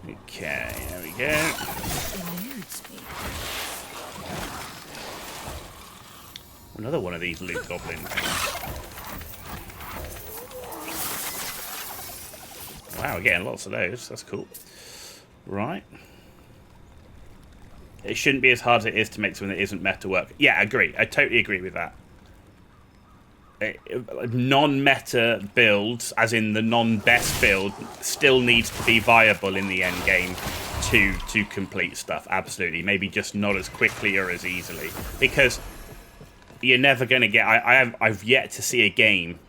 Okay, there we go. Another one of these loot goblins. Wow, we're getting lots of those. That's cool. Right. It shouldn't be as hard as it is to make something that isn't meta work. Yeah, I agree. I totally agree with that. Non-meta builds, as in the non-best build, still needs to be viable in the end game to complete stuff. Absolutely. Maybe just not as quickly or as easily. Because you're never going to get... I've yet to see a game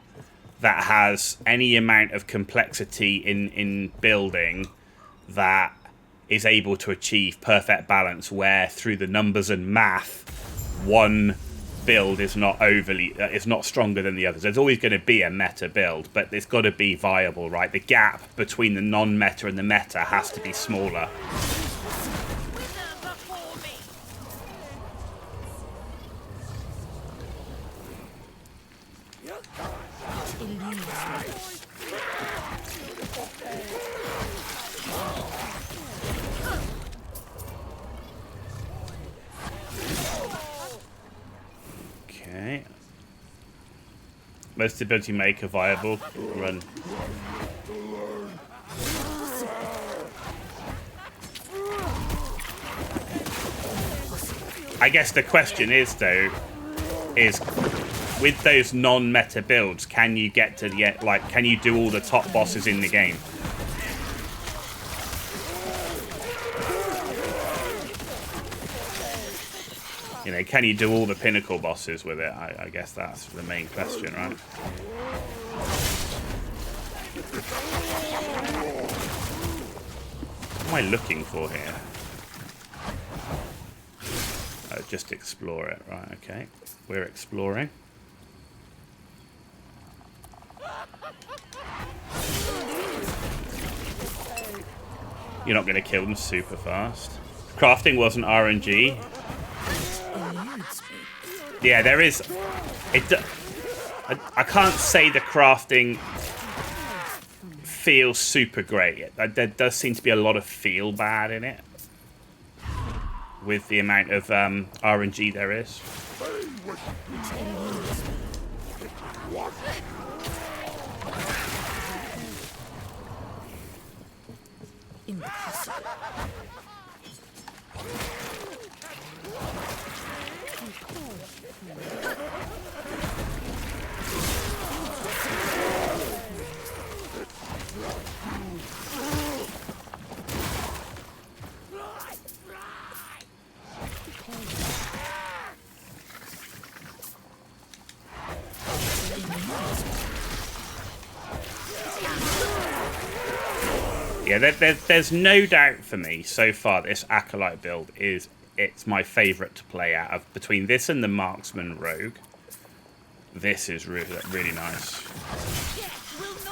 that has any amount of complexity in building that is able to achieve perfect balance, where through the numbers and math, one build is not stronger than the others. There's always going to be a meta build, but it's got to be viable, right? The gap between the non-meta and the meta has to be smaller. Okay. Most ability make are viable. Run. I guess the question is, though, is with those non-meta builds, can you get to the can you do all the top bosses in the game? You know, can you do all the pinnacle bosses with it? I guess that's the main question, right? What am I looking for here? Oh, just explore it. Right, okay. We're exploring. You're not going to kill them super fast. Crafting wasn't RNG. Yeah, there is... I can't say the crafting feels super great. There does seem to be a lot of feel bad in it, with the amount of RNG there is. Yeah, there's no doubt for me so far this Acolyte build it's my favourite to play out of. Between this and the Marksman Rogue, this is really nice.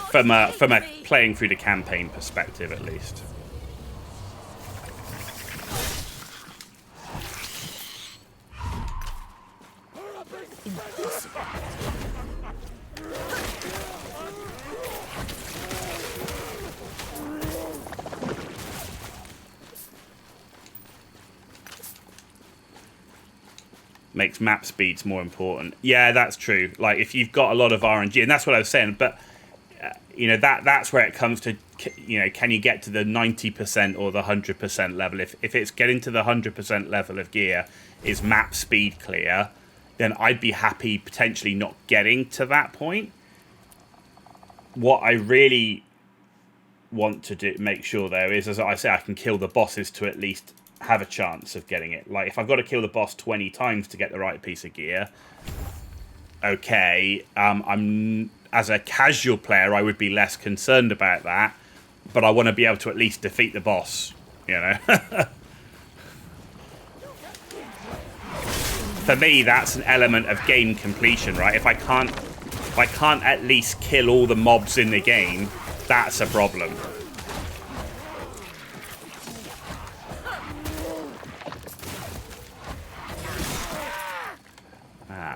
From a playing through the campaign perspective, at least. Makes map speeds more important. Yeah, that's true. Like, if you've got a lot of RNG, and that's what I was saying, but you know, that's where it comes to, you know, can you get to the 90% or the 100% level? If it's getting to the 100% level of gear, is map speed clear, then I'd be happy potentially not getting to that point. What I really want to make sure, though, is, as I say, I can kill the bosses to at least have a chance of getting it. Like, if I've got to kill the boss 20 times to get the right piece of gear, okay, I'm, as a casual player, I would be less concerned about that, but I want to be able to at least defeat the boss, you know. For me, that's an element of game completion, right? If I can't at least kill all the mobs in the game, that's a problem.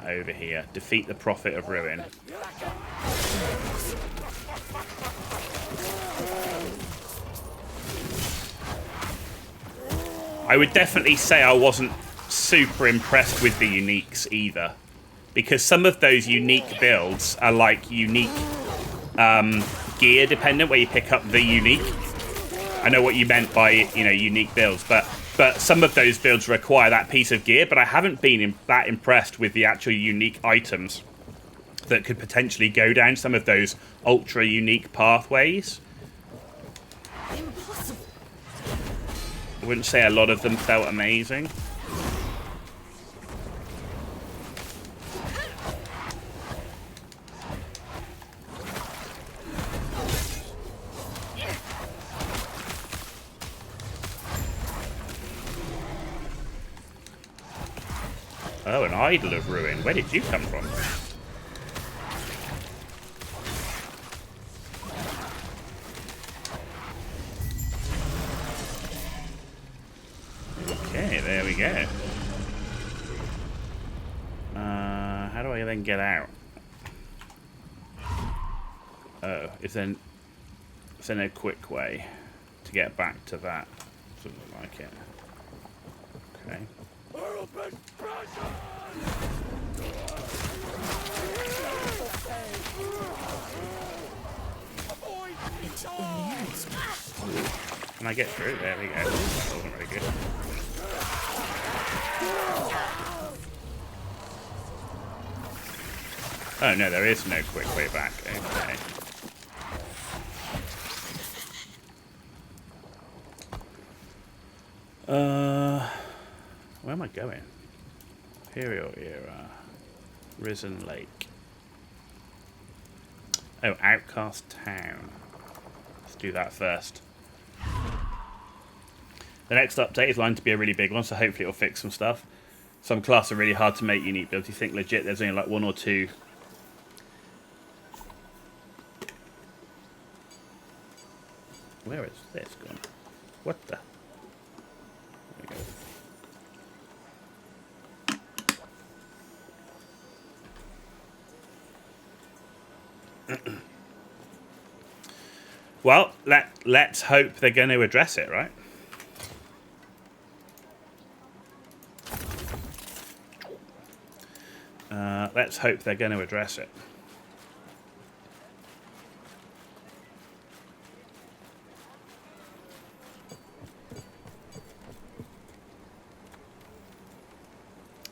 Over here. Defeat the Prophet of Ruin. I would definitely say I wasn't super impressed with the uniques either, because some of those unique builds are like unique gear dependent, where you pick up the unique. I know what you meant by, you know, unique builds, but some of those builds require that piece of gear, but I haven't been that impressed with the actual unique items that could potentially go down some of those ultra unique pathways. Impossible. I wouldn't say a lot of them felt amazing. Oh, an Idol of Ruin. Where did you come from? Okay, there we go. How do I then get out? Oh, is there no quick way to get back to that? Doesn't look like it. Okay. Can I get through? There we go. That wasn't very good. Oh no, there is no quick way back. Okay. Where am I going? Imperial Era. Risen Lake. Oh, Outcast Town. Let's do that first. The next update is likely to be a really big one, so hopefully it'll fix some stuff. Some classes are really hard to make unique builds. You think legit there's only like one or two. Where is this gone? What the? There we go. Well, let's hope they're going to address it, right? Let's hope they're going to address it.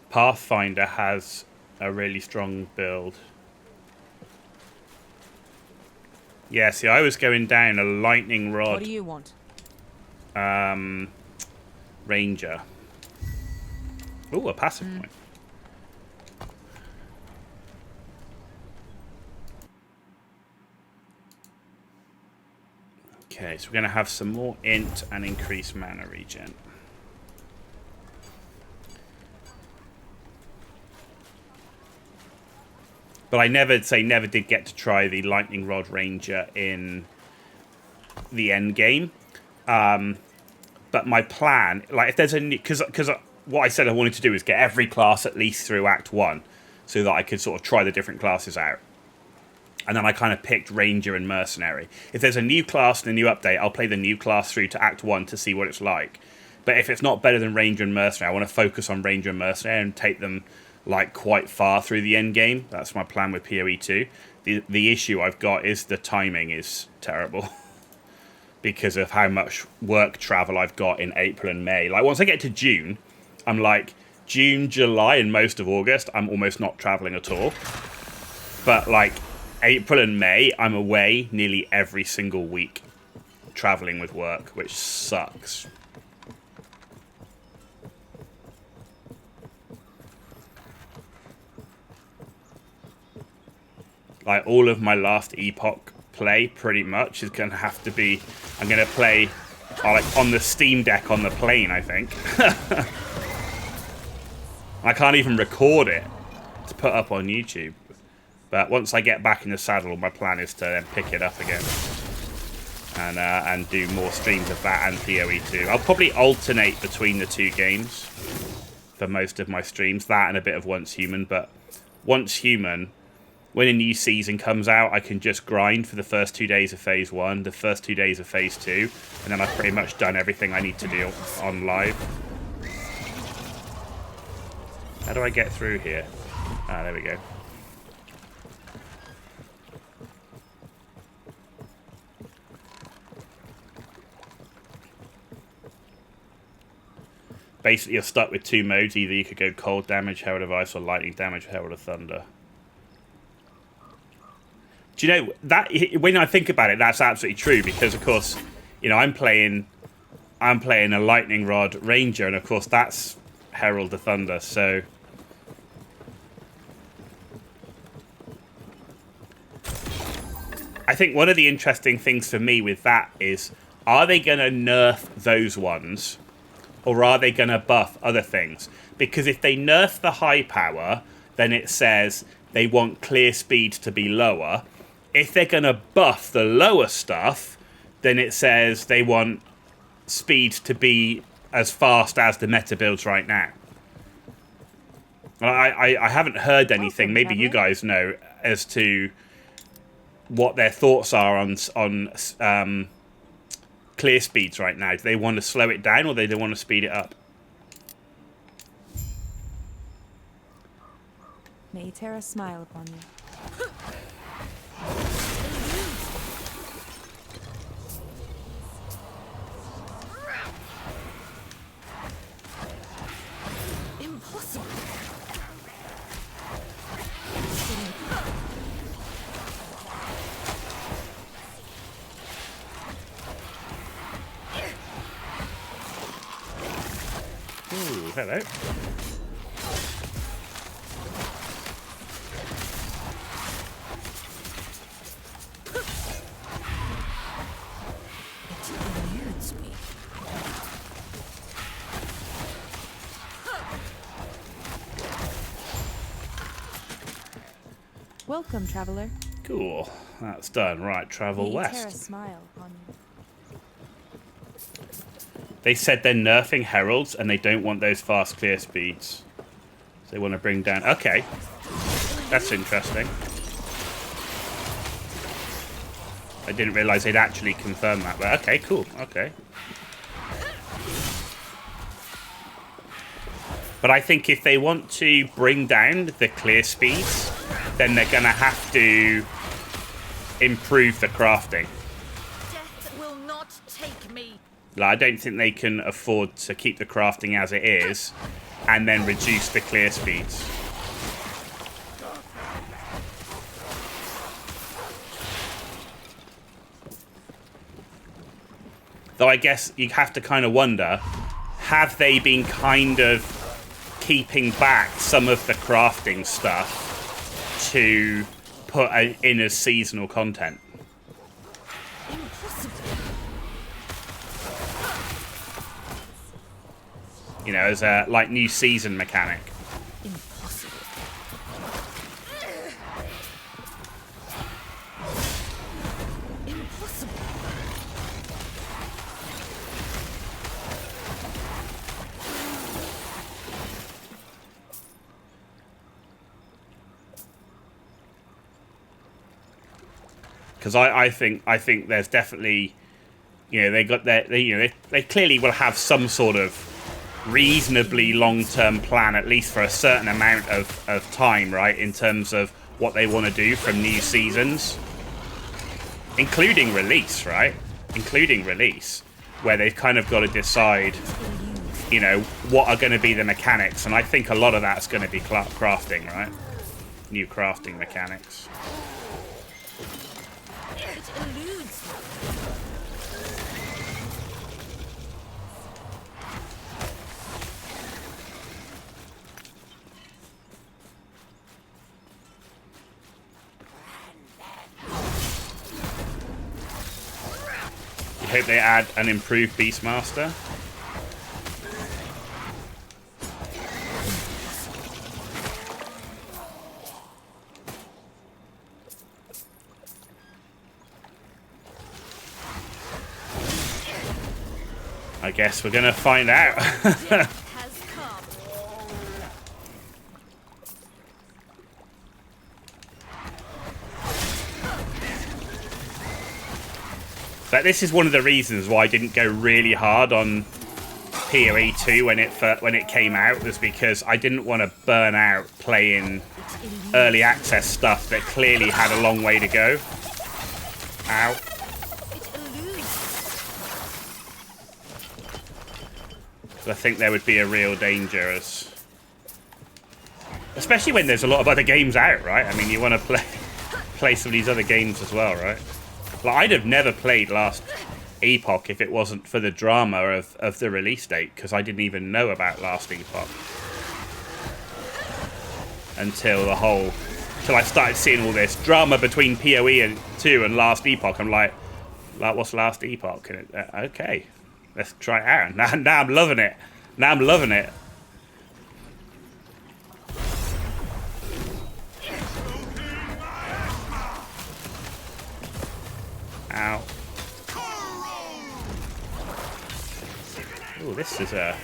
Pathfinder has a really strong build. Yeah, see, I was going down a lightning rod. What do you want? Ranger. Ooh, a passive point. Okay, so we're going to have some more int and increased mana regen. But I never did get to try the Lightning Rod Ranger in the end game. But my plan, like, if there's a new, because what I said I wanted to do is get every class at least through Act 1, so that I could sort of try the different classes out. And then I kind of picked Ranger and Mercenary. If there's a new class and a new update, I'll play the new class through to Act 1 to see what it's like. But if it's not better than Ranger and Mercenary, I want to focus on Ranger and Mercenary and take them like quite far through the end game. That's my plan with PoE 2. The issue I've got is the timing is terrible because of how much work travel I've got in April and May. Like, once I get to June, I'm like June, July, and most of August, I'm almost not traveling at all. But like April and May, I'm away nearly every single week traveling with work, which sucks. Like, all of my Last Epoch play, pretty much, is going to have to be... I'm going to play like on the Steam Deck on the plane, I think. I can't even record it to put up on YouTube. But once I get back in the saddle, my plan is to then pick it up again. And do more streams of that and PoE 2. I'll probably alternate between the two games for most of my streams. That and a bit of Once Human. But Once Human... when a new season comes out, I can just grind for the first 2 days of Phase 1, the first 2 days of Phase 2, and then I've pretty much done everything I need to do on live. How do I get through here? Ah, there we go. Basically, you're stuck with two modes. Either you could go cold damage, herald of ice, or lightning damage, herald of thunder. Do you know that when I think about it, that's absolutely true because, of course, you know, I'm playing a lightning rod ranger, and of course that's herald of thunder. So I think one of the interesting things for me with that is, are they going to nerf those ones, or are they going to buff other things? Because if they nerf the high power, then it says they want clear speed to be lower. If they're going to buff the lower stuff, then it says they want speed to be as fast as the meta builds right now. I haven't heard anything, maybe you guys know, as to what their thoughts are on clear speeds right now. Do they want to slow it down, or do they want to speed it up? May Eterra smile upon you. Impossible. Ooh, hello. Welcome, traveler. Cool. That's done. Right, travel May west. Eterra smile upon you. They said they're nerfing heralds and they don't want those fast clear speeds. So they want to bring down... Okay. That's interesting. I didn't realise they'd actually confirmed that. But okay, cool. Okay. But I think if they want to bring down the clear speeds, then they're going to have to improve the crafting. Death will not take me. Like, I don't think they can afford to keep the crafting as it is and then reduce the clear speeds. Though I guess you have to kind of wonder, have they been kind of keeping back some of the crafting stuff to put in as seasonal content? Impossible. You know, as a like new season mechanic. Impossible. Impossible. Because I think there's definitely, you know, they clearly will have some sort of reasonably long-term plan, at least for a certain amount of time, right, in terms of what they want to do from new seasons, including release, right? Including release, where they've kind of got to decide, you know, what are going to be the mechanics, and I think a lot of that's going to be crafting, right? New crafting mechanics. It eludes me. You hope they add an improved Beastmaster. I guess we're gonna find out. Death has come. But this is one of the reasons why I didn't go really hard on PoE 2 when it came out was because I didn't want to burn out playing early access stuff that clearly had a long way to go. Ow. I think there would be a real danger, especially when there's a lot of other games out, right? I mean, you want to play some of these other games as well, right? Like, I'd have never played Last Epoch if it wasn't for the drama of the release date, because I didn't even know about Last Epoch until I started seeing all this drama between PoE 2 and Last Epoch. I'm like what's Last Epoch? And okay, let's try it out. Now I'm loving it. Now I'm loving it. Ow. Oh, this is a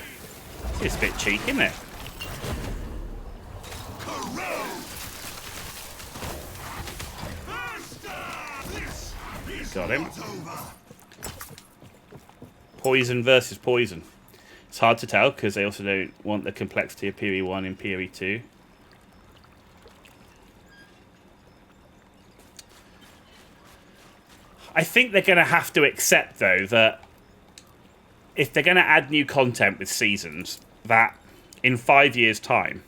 bit cheeky, isn't it? Got him. Poison versus poison. It's hard to tell because they also don't want the complexity of PoE 1 in PoE 2. I think they're going to have to accept, though, that if they're going to add new content with seasons, that in 5 years' time,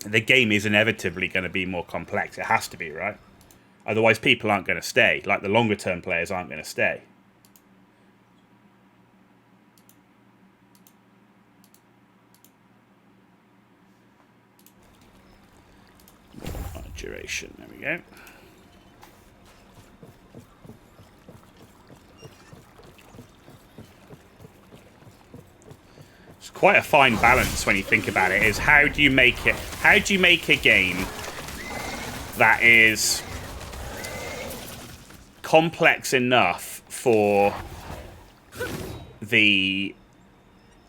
the game is inevitably going to be more complex. It has to be, right? Otherwise, people aren't going to stay. Like, the longer-term players aren't going to stay. More duration. There we go. It's quite a fine balance when you think about it. Is how do you make a game that is complex enough for the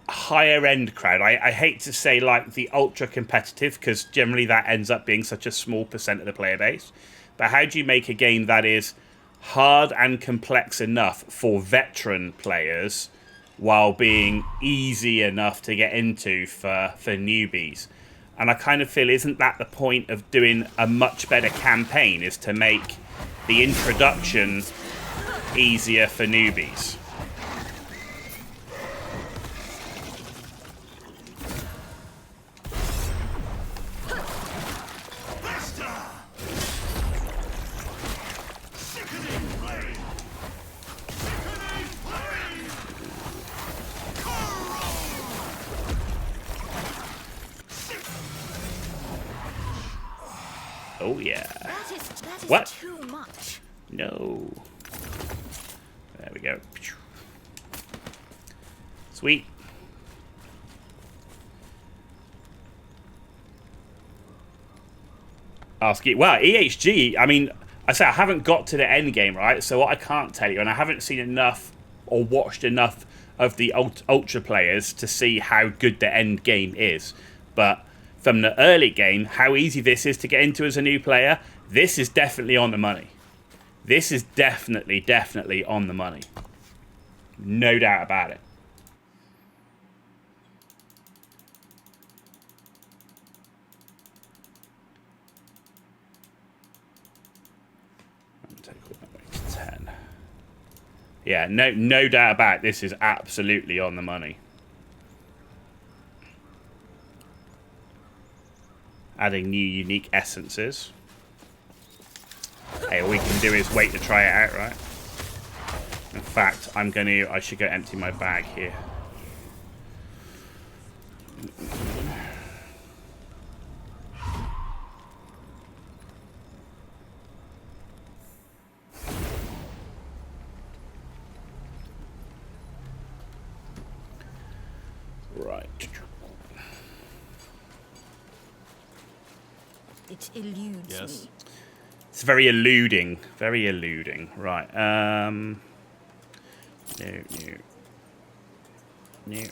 higher end crowd? I hate to say like the ultra competitive, because generally that ends up being such a small percent of the player base. But how do you make a game that is hard and complex enough for veteran players while being easy enough to get into for newbies? And I kind of feel, isn't that the point of doing a much better campaign, is to make the introduction easier for newbies? Oh yeah. That is What? too much. No. There we go. Sweet. Ask it. Well, EHG, I mean, I say I haven't got to the end game, right? So what I can't tell you, and I haven't seen enough or watched enough of the ultra players to see how good the end game is. But from the early game, how easy this is to get into as a new player, this is definitely on the money. This is definitely on the money. No doubt about it. Take all that way to 10. Yeah, no doubt about it. This is absolutely on the money. Adding new unique essences. Hey, all we can do is wait to try it out, right? In fact, I should go empty my bag here. Right. It eludes Yes. me. It's very eluding. Very eluding. Right. No. No.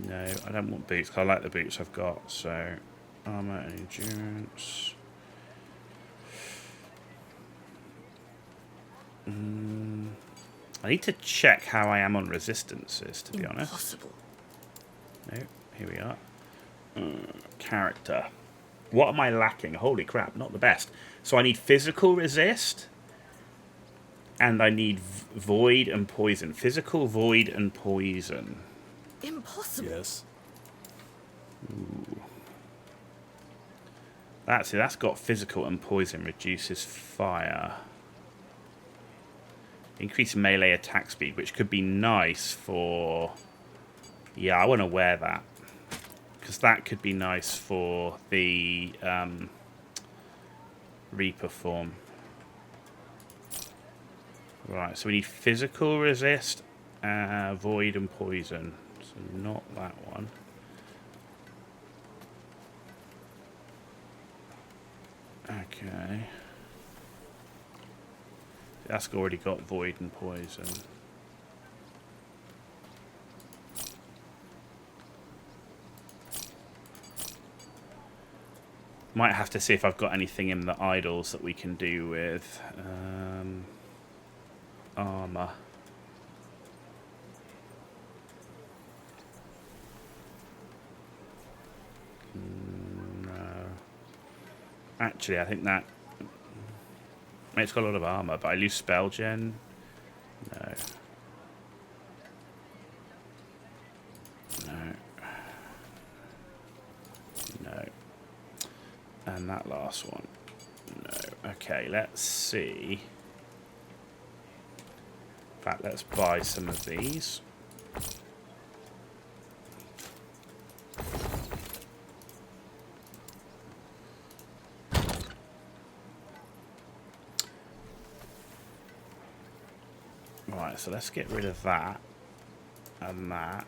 No, I don't want boots, 'cause I like the boots I've got. So, armor and endurance. I need to check how I am on resistances, to be honest. Impossible. No, here we are. Character. What am I lacking? Holy crap, not the best. So I need physical resist, and I need void and poison. Physical, void, and poison. Impossible. Yes. Ooh. That's got physical and poison. Reduces fire. Increase melee attack speed, which could be nice for... Yeah, I want to wear that. Because that could be nice for the Reaper form. Right, so we need physical resist, void and poison. So not that one. Okay. That's already got void and poison. Might have to see if I've got anything in the idols that we can do with armor. No. Actually, I think that... It's got a lot of armor, but I lose spell gen. No. No. No. And that last one. No. Okay, let's see. In fact, let's buy some of these. Right, so let's get rid of that. And that.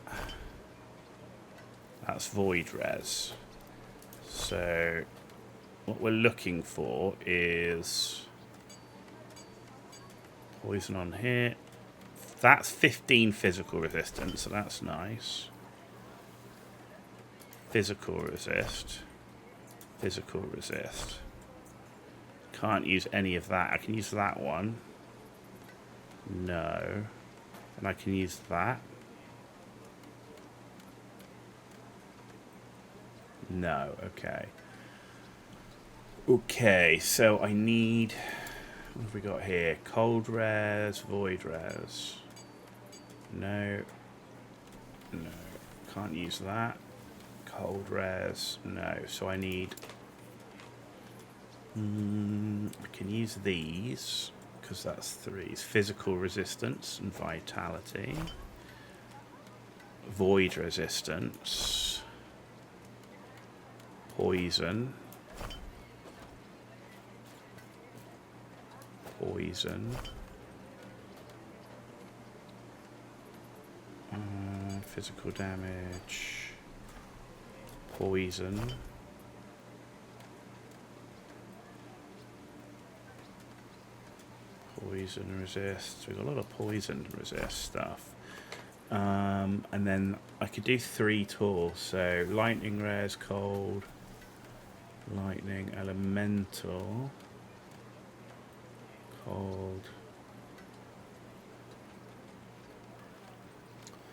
That's void res. So... what we're looking for is poison on here. That's 15 physical resistance, so that's nice. Physical resist. Physical resist. Can't use any of that. I can use that one. No. And I can use that. No, okay. Okay, so I need... what have we got here? Cold res, void res. No. No. Can't use that. Cold res. No. So I need... I can use these, because that's 3. Physical resistance and vitality. Void resistance. Poison. Poison. Physical damage. Poison. Poison resist. We've got a lot of poison resist stuff. And then I could do 3 tools. So lightning res, cold, lightning, elemental. Cold.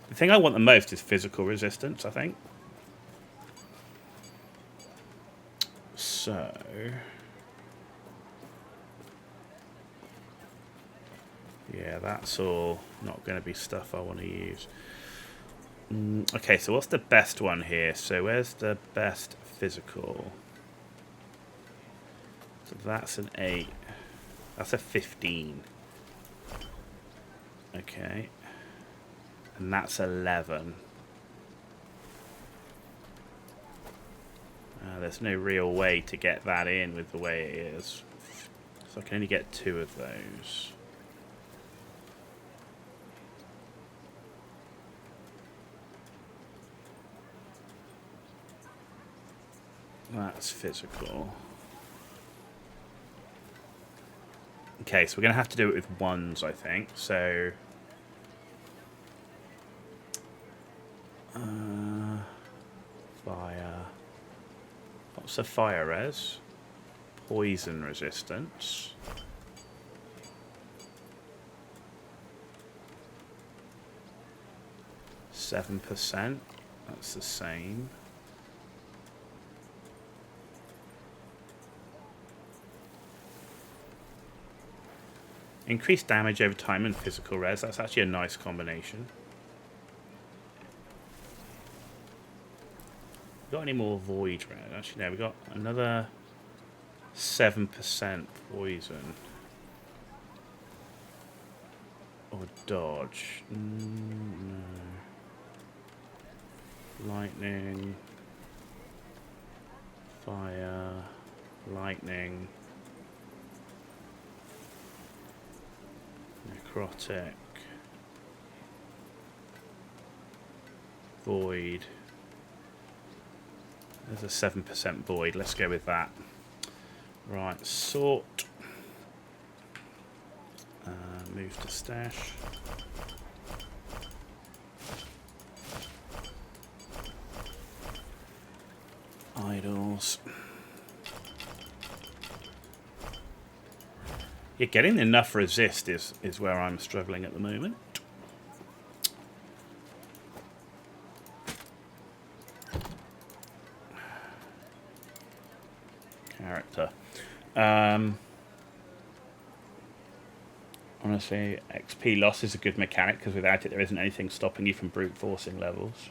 The thing I want the most is physical resistance, I think. So... yeah, that's all not going to be stuff I want to use. Okay, so what's the best one here? So where's the best physical? So that's an 8. That's a 15. Okay. And that's 11. There's no real way to get that in with the way it is. So I can only get 2 of those. That's physical. Okay, so we're going to have to do it with 1s, I think. So... fire. What's a fire res? Poison resistance. 7%. That's the same. Increased damage over time and physical res. That's actually a nice combination. Got any more void res? Actually, no. We got another 7% poison. Or dodge. No. Lightning. Fire. Lightning. Necrotic. Void. There's a 7% void. Let's go with that. Right, sort. Move to stash. Idols. Yeah, getting enough resist is where I'm struggling at the moment. Character. Honestly, XP loss is a good mechanic because without it there isn't anything stopping you from brute forcing levels.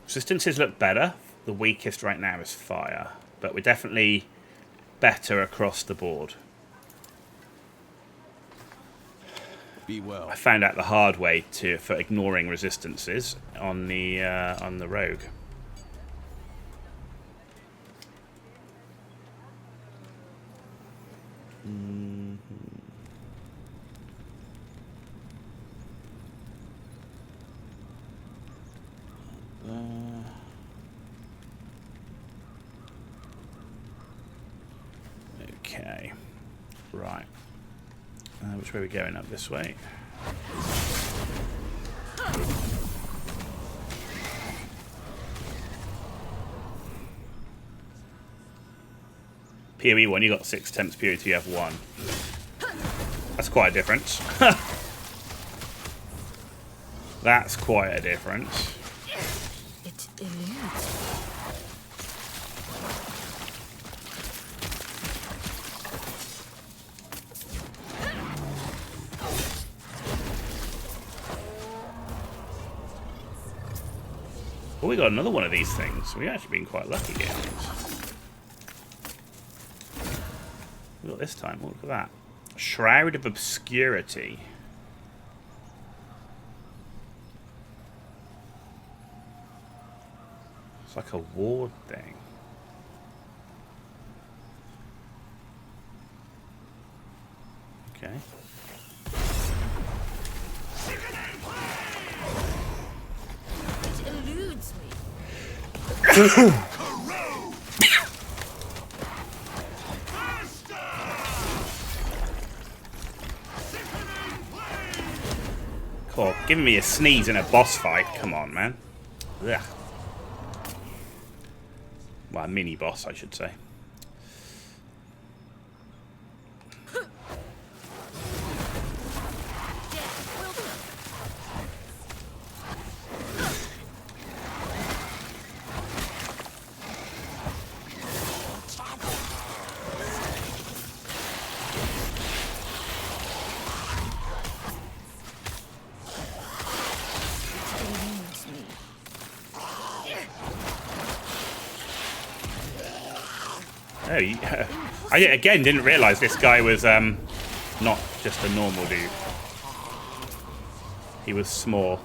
Resistances look better. The weakest right now is fire, but we're definitely better across the board. Be well. I found out the hard way for ignoring resistances on the rogue. Okay, right. Which way are we going? Up this way. PoE 1, you got 6 temps. PoE 2, you have 1. That's quite a difference. That's quite a difference. It eludes. Oh, we got another one of these things. We've actually been quite lucky getting these. We got this time. Look at that. Shroud of Obscurity. It's like a ward thing. Okay. It eludes me. Cool. Giving me a sneeze in a boss fight. Come on, man. Ugh. Well, a mini boss, I should say. Oh, I again didn't realise this guy was not just a normal dude. He was small.